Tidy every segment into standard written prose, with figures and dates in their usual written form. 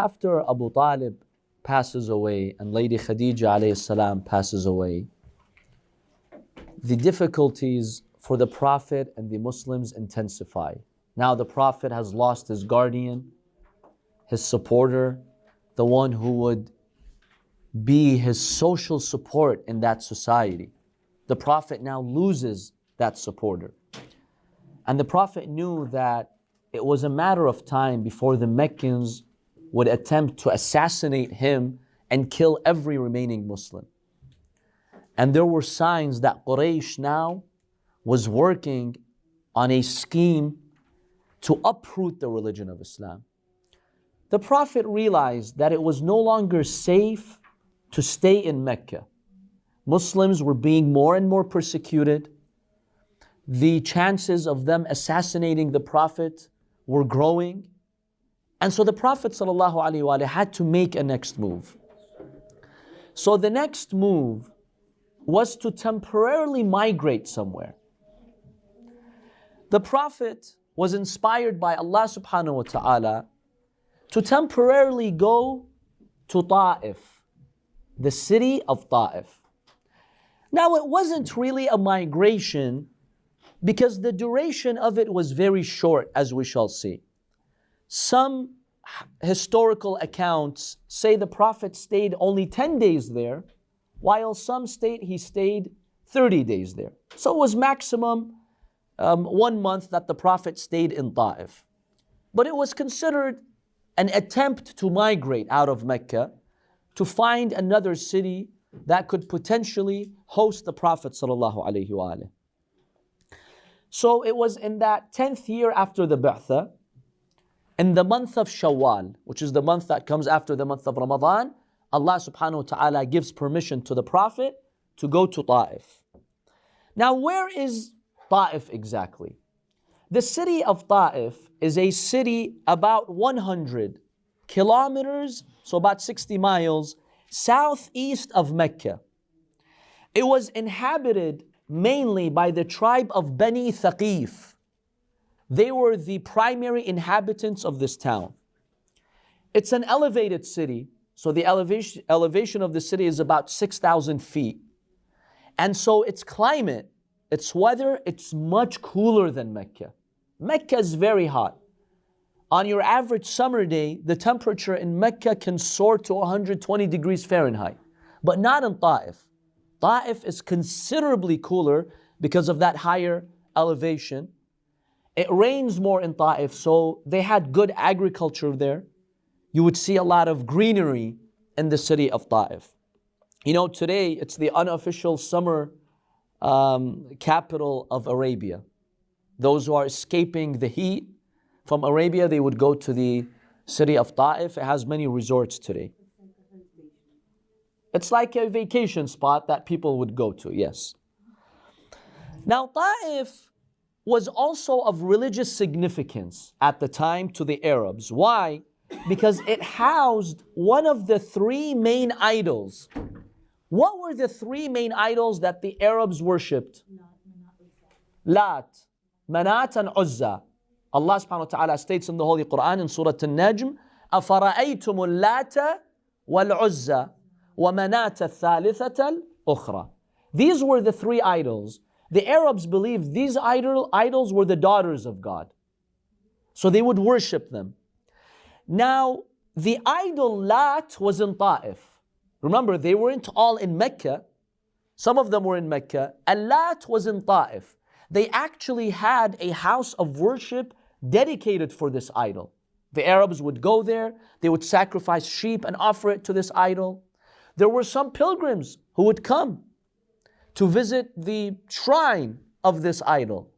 after Abu Talib passes away and Lady Khadija alayhi salam passes away, the difficulties for the Prophet and the Muslims intensify. Now the Prophet has lost his guardian, his supporter, the one who would be his social support in that society. The Prophet now loses that supporter. And the Prophet knew that it was a matter of time before the Meccans would attempt to assassinate him and kill every remaining Muslim. And there were signs that Quraysh now was working on a scheme to uproot the religion of Islam. The Prophet realized that it was no longer safe to stay in Mecca. Muslims were being more and more persecuted. The chances of them assassinating the Prophet were growing. And so the Prophet ﷺ had to make a next move. So the next move was to temporarily migrate somewhere. The Prophet was inspired by Allah subhanahu wa ta'ala to temporarily go to Taif, the city of Taif. Now it wasn't really a migration because the duration of it was very short, as we shall see. Some historical accounts say the Prophet stayed only 10 days there, while some state he stayed 30 days there. So it was maximum 1 month that the Prophet stayed in Taif. But it was considered an attempt to migrate out of Mecca to find another city that could potentially host the Prophet ﷺ. So it was in that 10th year after the Ba'thah, in the month of Shawwal, which is the month that comes after the month of Ramadan, Allah subhanahu wa ta'ala gives permission to the Prophet to go to Taif. Now where is Taif exactly? The city of Taif is a city about 100 kilometers, so about 60 miles, southeast of Mecca. It was inhabited mainly by the tribe of Bani Thaqif. They were the primary inhabitants of this town. It's an elevated city, so the elevation of the city is about 6,000 feet. And so its climate, its weather, it's much cooler than Mecca. Mecca is very hot. On your average summer day, the temperature in Mecca can soar to 120 degrees Fahrenheit, but not in Taif. Taif is considerably cooler because of that higher elevation. It rains more in Taif, so they had good agriculture there. You would see a lot of greenery in the city of Taif. You know, today it's the unofficial summer capital of Arabia. Those who are escaping the heat from Arabia, they would go to the city of Taif. It has many resorts today. It's like a vacation spot that people would go to, yes. Now, Taif was also of religious significance at the time to the Arabs. Why? Because it housed one of the three main idols. What were the three main idols that the Arabs worshipped? Lat, Manat, and Uzza. Allah subhanahu wa ta'ala states in the Holy Quran in Surah An-Najm, أَفَرَأَيْتُمُ اللَّاتَ وَالْعُزَّى وَمَنَاتَ الثَّالِثَةَ الْأُخْرَى. These were the three idols. The Arabs believed these idols were the daughters of God. So they would worship them. Now, the idol Lat was in Taif. Remember, they weren't all in Mecca. Some of them were in Mecca. Lat was in Taif. They actually had a house of worship dedicated for this idol. The Arabs would go there, they would sacrifice sheep and offer it to this idol. There were some pilgrims who would come to visit the shrine of this idol.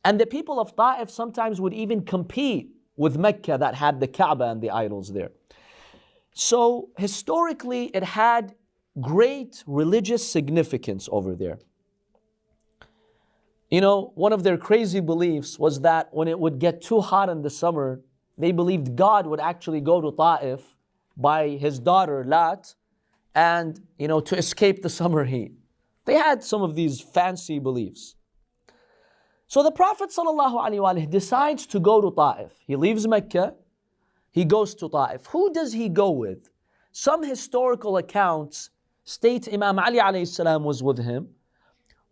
And the people of Taif sometimes would even compete with Mecca that had the Kaaba and the idols there. So historically, it had great religious significance over there. You know, one of their crazy beliefs was that when it would get too hot in the summer, they believed God would actually go to Taif by his daughter Lat and, to escape the summer heat. They had some of these fancy beliefs. So the Prophet ﷺ decides to go to Taif. He leaves Mecca. he goes to Taif. Who does he go with? Some historical accounts state Imam Ali alayhi salam was with him,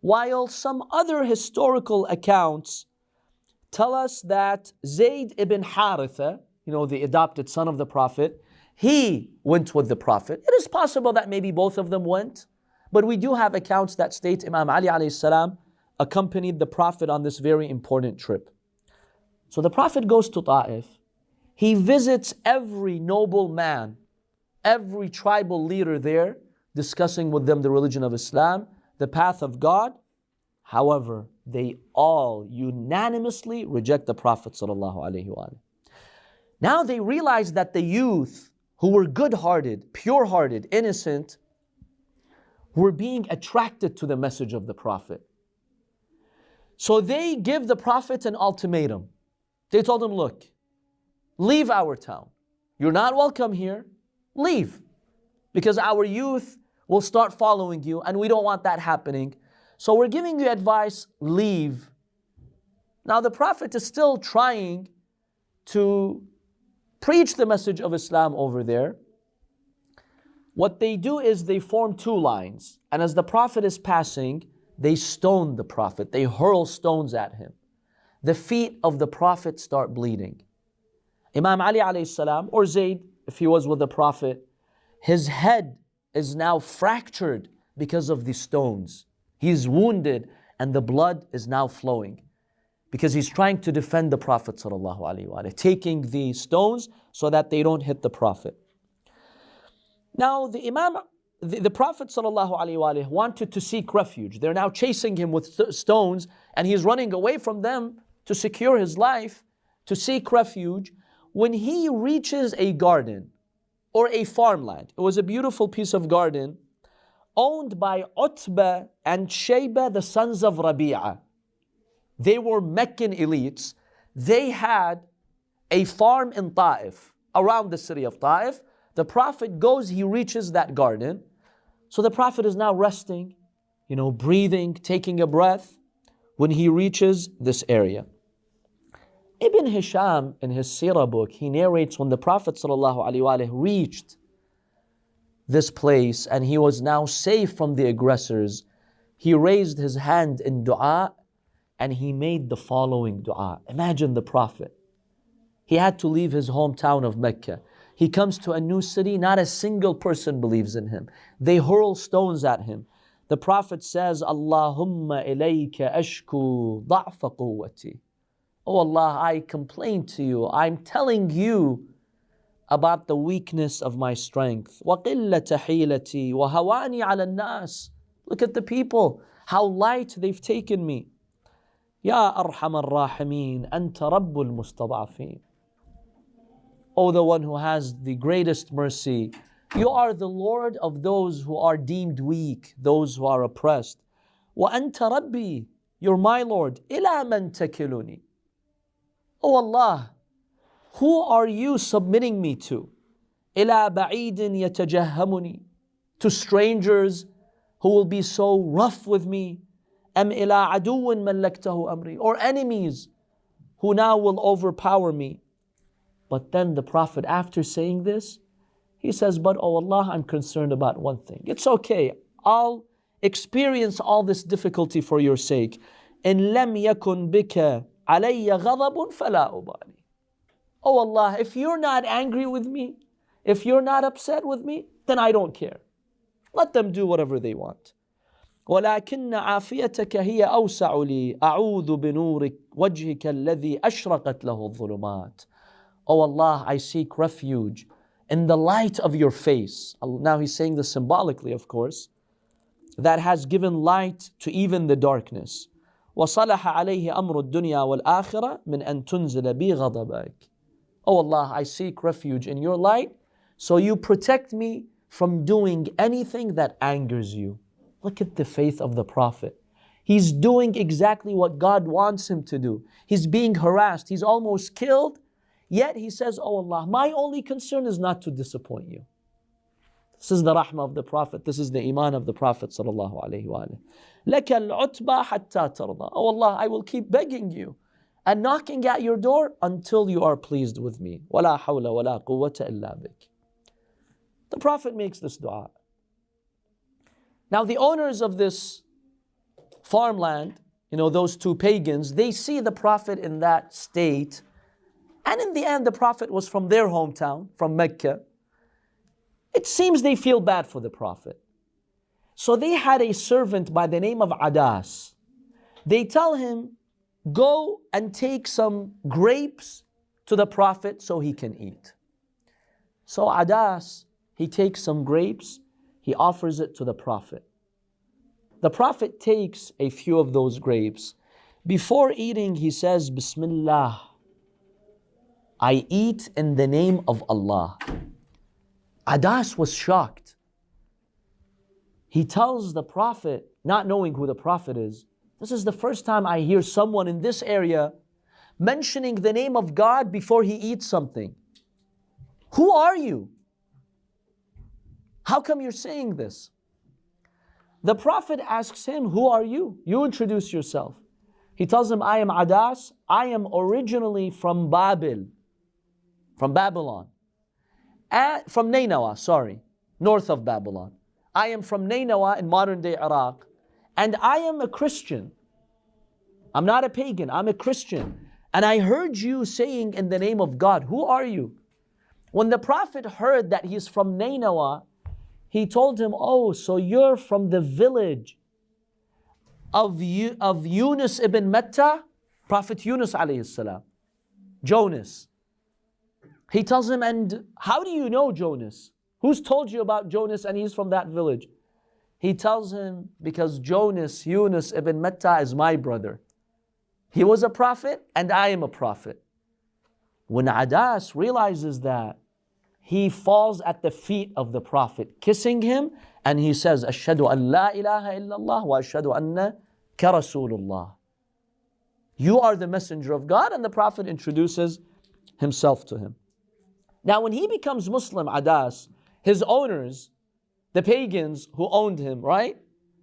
while some other historical accounts tell us that Zayd ibn Haritha, the adopted son of the Prophet, he went with the Prophet. It is possible that maybe both of them went, but we do have accounts that state Imam Ali alayhi salam accompanied the Prophet on this very important trip. So the Prophet goes to Taif. He visits every noble man, every tribal leader there, discussing with them the religion of Islam, the path of God. However, they all unanimously reject the Prophet sallallahu alaihi wasallam. Now they realize that the youth who were good-hearted, pure-hearted, innocent, were being attracted to the message of the Prophet. So they give the Prophet an ultimatum. They told him, look, leave our town. You're not welcome here. Leave. Because our youth will start following you, and we don't want that happening. So we're giving you advice, leave. Now the Prophet is still trying to preach the message of Islam over there. What they do is they form two lines, and as the Prophet is passing, they stone the Prophet. They hurl stones at him. The feet of the Prophet start bleeding. Imam Ali alayhi salam, or Zayd, if he was with the Prophet, his head is now fractured because of the stones. He's wounded and the blood is now flowing because he's trying to defend the Prophet sallallahu alaihi wasallam, taking the stones so that they don't hit the Prophet. Now the Prophet sallallahu alaihi wasallam wanted to seek refuge. They're now chasing him with stones and he's running away from them to secure his life, to seek refuge. When he reaches a garden or a farmland, it was a beautiful piece of garden owned by Utbah and Shayba, the sons of Rabi'a. They were Meccan elites. They had a farm in Taif, around the city of Taif. The Prophet goes, he reaches that garden. So the Prophet is now resting, breathing, taking a breath when he reaches this area. Ibn Hisham, in his Sirah book, he narrates when the Prophet ﷺ reached this place and he was now safe from the aggressors, he raised his hand in dua and he made the following dua. Imagine the Prophet. He had to leave his hometown of Mecca. He comes to a new city, not a single person believes in him. They hurl stones at him. The Prophet says, Allahumma ilayka ashku da'fa quwwati. Oh Allah, I complain to you. I'm telling you about the weakness of my strength. وَقِلَّةَ حِيلَتِي وَهَوَانِي عَلَى النَّاسِ. Look at the people, how light they've taken me. يَا أَرْحَمَ الرَّاحِمِينَ أَنْتَ رَبُّ الْمُسْتَضْعَفِينَ. O the one who has the greatest mercy, you are the Lord of those who are deemed weak, those who are oppressed. وَأَنْتَ رَبِّي, you're my Lord. إِلَى مَنْ تَكِلُنِي. Oh Allah, who are you submitting me to? إِلَى بَعِيدٍ يَتَجَهَّمُنِي. To strangers who will be so rough with me. أَمْ إِلَى عَدُوٍ مَلَّكْتَهُ أَمْرِي. Or enemies who now will overpower me. But then the Prophet, after saying this, he says, but oh Allah, I'm concerned about one thing. It's okay, I'll experience all this difficulty for your sake. إِن لَمْ يَكُنْ بِكَ عَلَيَّ غَضَبٌ فَلَا أُبَالِي. Oh Allah, if you're not angry with me, if you're not upset with me, then I don't care. Let them do whatever they want. وَلَكِنَّ عَافِيَتَكَ هِيَ أَوْسَعُ لِي أَعُوذُ بِنُورِ وَجْهِكَ الَّذِي أَشْرَقَتْ لَهُ الظُّلُمَاتِ. Oh Allah, I seek refuge in the light of your face. Now he's saying this symbolically, of course, that has given light to even the darkness. وَصَلَحَ عَلَيْهِ أَمْرُ الدُّنْيَا وَالْآخِرَةِ مِنْ أَن تُنزِلَ بِي غَضَبَكَ. Oh Allah, I seek refuge in your light, so you protect me from doing anything that angers you. Look at the faith of the Prophet. He's doing exactly what God wants him to do. He's being harassed, he's almost killed, yet he says, oh Allah, my only concern is not to disappoint you. This is the rahmah of the Prophet. This is the iman of the Prophet sallallahu alaihi wasallam. لَكَ الْعُتْبَى حَتَّى تَرْضَى. Oh Allah, I will keep begging you and knocking at your door until you are pleased with me. وَلَا حَوْلَ وَلَا قُوَّةَ إِلَّا بِكَ. The Prophet makes this dua. Now the owners of this farmland, those two pagans, they see the Prophet in that state. And in the end, the Prophet was from their hometown, from Mecca. It seems they feel bad for the Prophet. So they had a servant by the name of Addas. They tell him, go and take some grapes to the Prophet so he can eat. So Addas, he takes some grapes, he offers it to the Prophet. The Prophet takes a few of those grapes. Before eating, he says, Bismillah, I eat in the name of Allah. Addas was shocked. He tells the Prophet, not knowing who the Prophet is, this is the first time I hear someone in this area mentioning the name of God before he eats something. Who are you? How come you're saying this? The Prophet asks him, who are you? You introduce yourself. He tells him, I am Addas. I am originally from Babylon. From Nainawa, north of Babylon. I am from Nainawa in modern day Iraq, and I am a Christian. I'm not a pagan, I'm a Christian. And I heard you saying in the name of God, who are you? When the Prophet heard that he's from Nainawa, he told him, oh, so you're from the village of Yunus ibn Metta, Prophet Yunus alayhi salam, Jonas. He tells him, and how do you know Jonas? Who's told you about Jonas and he's from that village? He tells him, because Yunus ibn Metta is my brother. He was a prophet and I am a prophet. When Addas realizes that, he falls at the feet of the Prophet, kissing him, and he says, Ashhadu an la ilaha illallah wa ashhadu annaka rasulullah. You are the messenger of God, and the Prophet introduces himself to him. Now when he becomes Muslim, Addas, his owners, the pagans who owned him, right?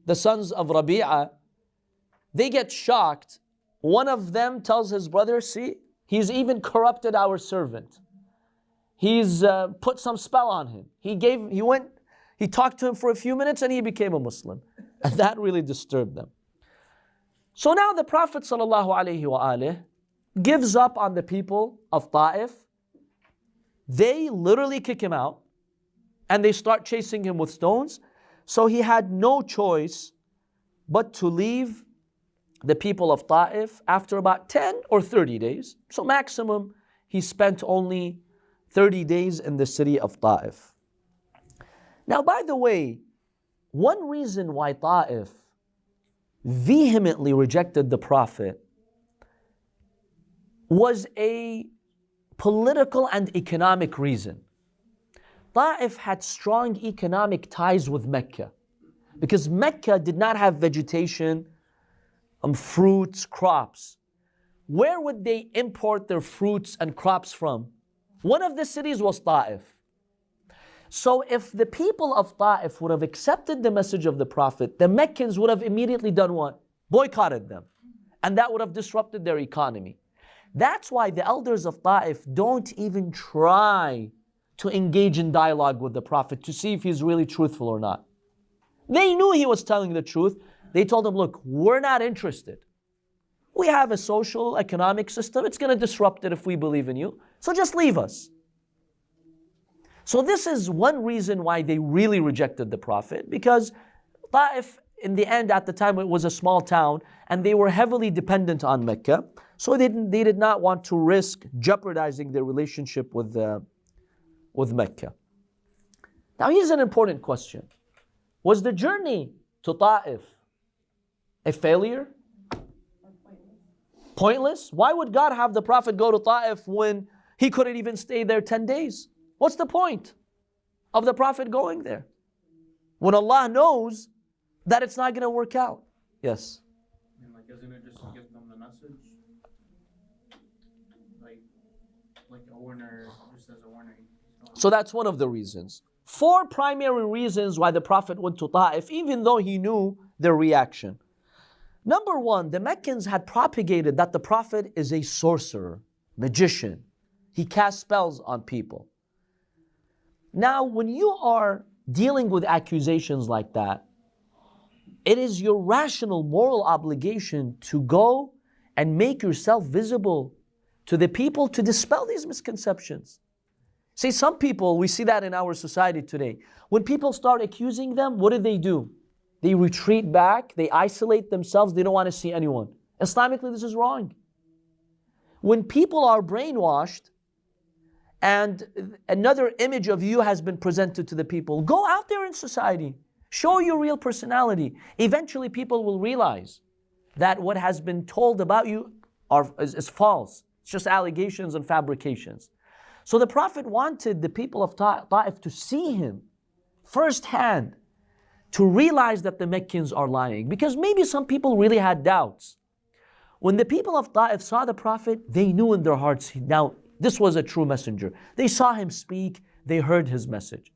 The sons of Rabi'a, they get shocked. One of them tells his brother, see, he's even corrupted our servant. He's put some spell on him. He talked to him for a few minutes and he became a Muslim. And that really disturbed them. So now the Prophet ﷺ gives up on the people of Taif. They literally kick him out and they start chasing him with stones. So he had no choice but to leave the people of Taif after about 10 or 30 days. So maximum, he spent only 30 days in the city of Taif. Now, by the way, one reason why Taif vehemently rejected the Prophet was a political and economic reason. Taif had strong economic ties with Mecca because Mecca did not have vegetation, fruits, crops. Where would they import their fruits and crops from? One of the cities was Taif. So if the people of Taif would have accepted the message of the Prophet, the Meccans would have immediately done what? Boycotted them. And that would have disrupted their economy. That's why the elders of Taif don't even try to engage in dialogue with the Prophet to see if he's really truthful or not. They knew he was telling the truth. They told him, look, we're not interested. We have a social, economic system. It's going to disrupt it if we believe in you. So just leave us. So this is one reason why they really rejected the Prophet, because Taif, in the end, at the time, it was a small town, and they were heavily dependent on Mecca. So they did not want to risk jeopardizing their relationship with Mecca. Now here's an important question. Was the journey to Taif a failure? Pointless? Why would God have the Prophet go to Taif when he couldn't even stay there 10 days? What's the point of the Prophet going there? When Allah knows that it's not going to work out. Yes? And isn't it just to give them the message? Like a warner, just as a warning. So that's one of the reasons. 4 primary reasons why the Prophet went to Taif, even though he knew their reaction. Number one, the Meccans had propagated that the Prophet is a sorcerer, magician. He casts spells on people. Now, when you are dealing with accusations like that, it is your rational moral obligation to go and make yourself visible to the people to dispel these misconceptions. See, some people, we see that in our society today. When people start accusing them, what do? They retreat back, they isolate themselves, they don't want to see anyone. Islamically, this is wrong. When people are brainwashed and another image of you has been presented to the people, go out there in society, show your real personality. Eventually, people will realize that what has been told about you is false. It's just allegations and fabrications. So the Prophet wanted the people of Taif to see him firsthand, to realize that the Meccans are lying. Because maybe some people really had doubts. When the people of Taif saw the Prophet, they knew in their hearts, now this was a true messenger. They saw him speak, they heard his message.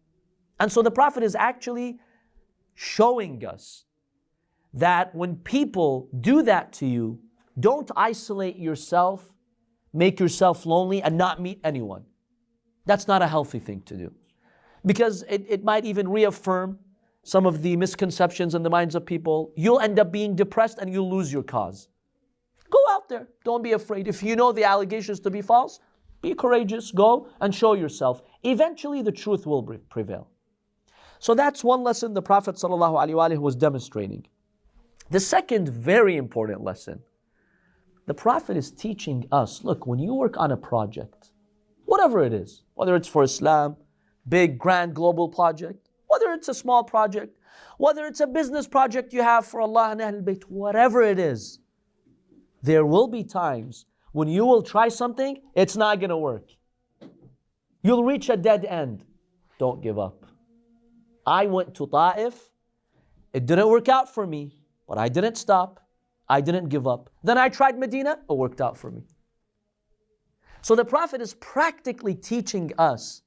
And so the Prophet is actually showing us that when people do that to you, don't isolate yourself, make yourself lonely and not meet anyone. That's not a healthy thing to do. Because it might even reaffirm some of the misconceptions in the minds of people. You'll end up being depressed and you'll lose your cause. Go out there. Don't be afraid. If you know the allegations to be false, be courageous. Go and show yourself. Eventually the truth will prevail. So that's one lesson the Prophet ﷺ was demonstrating. The second very important lesson, the Prophet is teaching us, look, when you work on a project, whatever it is, whether it's for Islam, big, grand, global project, whether it's a small project, whether it's a business project you have for Allah and Ahlul Bayt, whatever it is, there will be times when you will try something, it's not going to work. You'll reach a dead end. Don't give up. I went to Taif. It didn't work out for me, but I didn't stop. I didn't give up. Then I tried Medina. It worked out for me. So the Prophet is practically teaching us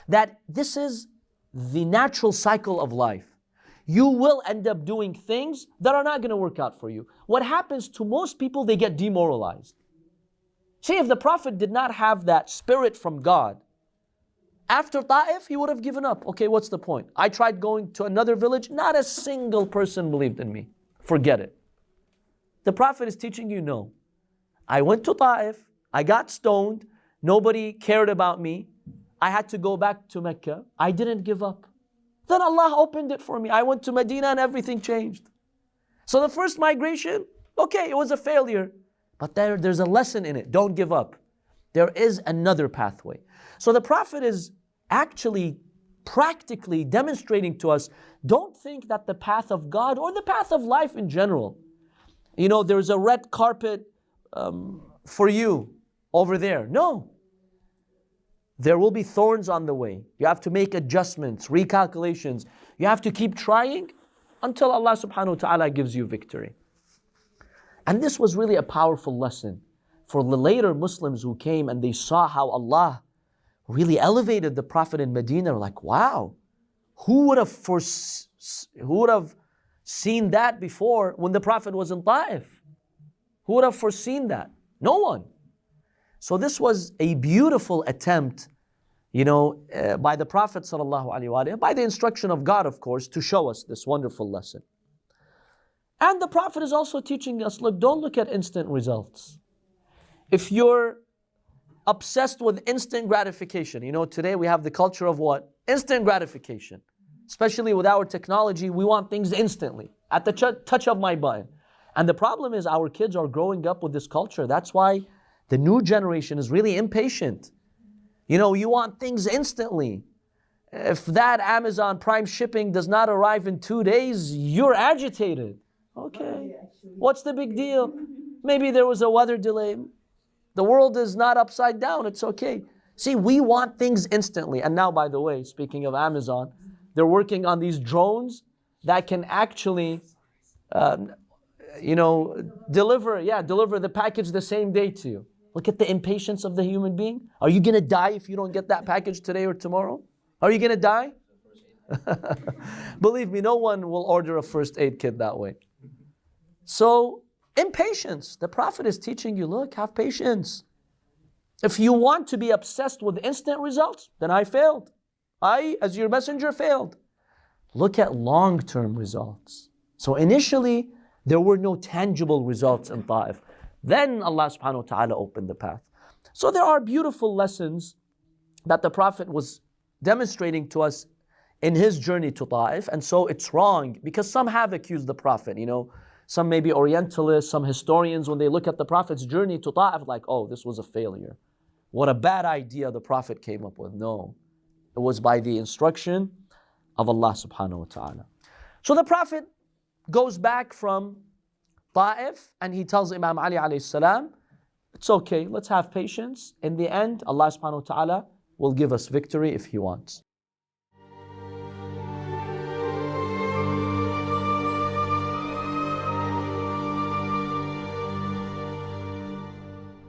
that this is the natural cycle of life. You will end up doing things that are not going to work out for you. What happens to most people, they get demoralized. See, if the Prophet did not have that spirit from God, after Taif, he would have given up. Okay, what's the point? I tried going to another village, not a single person believed in me. Forget it. The Prophet is teaching you, no. I went to Taif, I got stoned, nobody cared about me. I had to go back to Mecca. I didn't give up. Then Allah opened it for me. I went to Medina and everything changed. So the first migration, okay, it was a failure. But there's a lesson in it. Don't give up. There is another pathway. So the Prophet is actually practically demonstrating to us, don't think that the path of God or the path of life in general, there's a red carpet for you over there. No. There will be thorns on the way. You have to make adjustments, recalculations. You have to keep trying until Allah subhanahu wa ta'ala gives you victory. And this was really a powerful lesson for the later Muslims who came and they saw how Allah really elevated the Prophet in Medina. Like, wow, who would have seen that before when the Prophet was in Taif? Who would have foreseen that? No one. So this was a beautiful attempt, by the Prophet ﷺ, by the instruction of God, of course, to show us this wonderful lesson. And the Prophet is also teaching us, look, don't look at instant results. If you're obsessed with instant gratification, today we have the culture of what? Instant gratification. Especially with our technology, we want things instantly, at the touch of my button. And the problem is our kids are growing up with this culture. That's why the new generation is really impatient. You want things instantly. If that Amazon Prime shipping does not arrive in 2 days, you're agitated. Okay, what's the big deal? Maybe there was a weather delay. The world is not upside down, it's okay. See, we want things instantly. And now, by the way, speaking of Amazon, they're working on these drones that can actually, deliver the package the same day to you. Look at the impatience of the human being. Are you going to die if you don't get that package today or tomorrow? Are you going to die? Believe me, no one will order a first aid kit that way. So, impatience. The Prophet is teaching you, look, have patience. If you want to be obsessed with instant results, then I failed. I, as your messenger, failed. Look at long-term results. So initially, there were no tangible results in Taif. Then Allah subhanahu wa ta'ala opened the path. So there are beautiful lessons that the Prophet was demonstrating to us in his journey to Taif. And so it's wrong because some have accused the Prophet, some maybe Orientalists, some historians, when they look at the Prophet's journey to Taif, like, oh, this was a failure. What a bad idea the Prophet came up with. No, it was by the instruction of Allah subhanahu wa ta'ala. So the Prophet goes back from Taif and he tells Imam Ali alayhi salam, it's okay, let's have patience. In the end, Allah subhanahu wa ta'ala will give us victory if He wants.